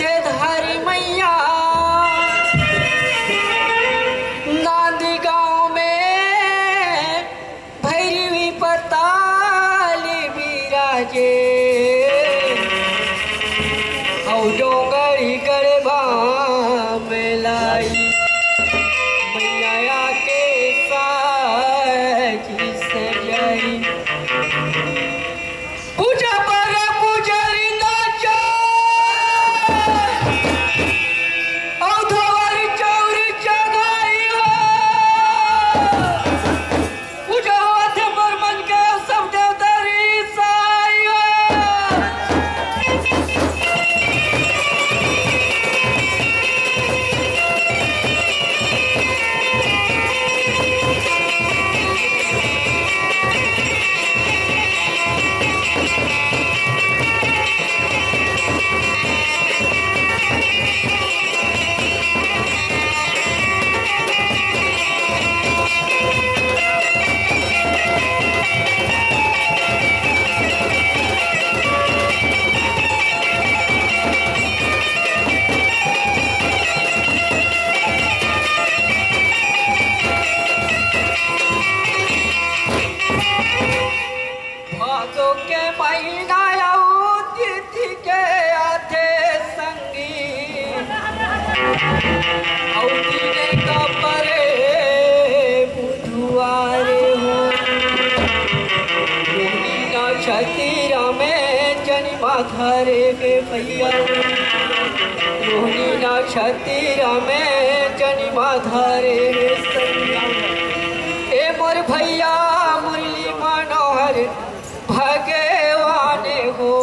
विद्याधारी मैया नांदी गांव में भैरवी पताली बिराजे और डोंगरी गड़बा में लाई मैया के साजी सजाई पूजा पर पुजारी नाचा और धोरी चौरी चगाई हो पूजा हाथ पर मन के सब देवतारी साई हो भादों के महीना तिथि के आधे संगी और दिने का परे बुधवारे हो नक्षत्र में जन्मा धरे के भैया रोहिणी नक्षत्र में जन्मा धरे ए मोर भैया मुरली मनोहर भगवान हो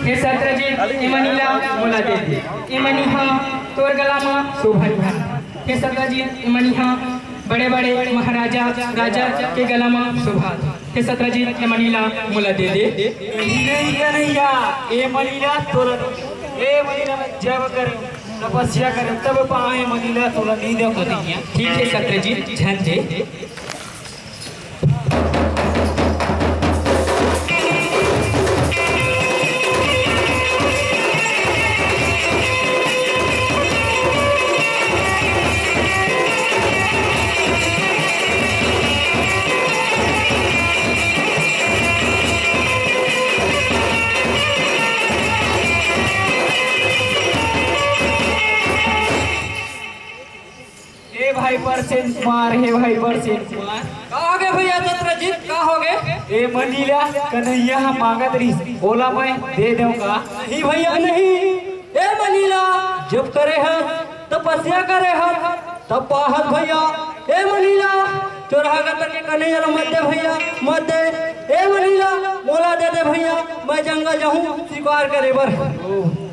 हे सत्रजीत इमनीला मोला दे दे इमनीहा तोर गलामा शोभा हे सत्रजीत इमनीहा बड़े बड़े महाराजा राजा के गलामा शोभा हे सत्रजीत इमनीला मोला दे दे नैया ए मनीला तोर ए मनीला जब कर तपस्या करे तब पाए मनीला तोर नींद को दिया। ठीक है सत्रजीत ध्यान दे। हे भाई परसेंट कुमार, हे भाई परसेंट कुमार। का हो गए भैया सत्रजीत, का हो गए? ए मनीला कन्हैया हम मांगत रही, बोला मैं दे दूंगा। नहीं भैया नहीं, ए मनीला जब करे है तपस्या करे है तब पाहत भैया। ए मनीला चोरहा के कन्हैया मत दे भैया, मत दे। ए मनीला मोला दे दे भैया, मैं जंगल जाऊं शिकार करे बर।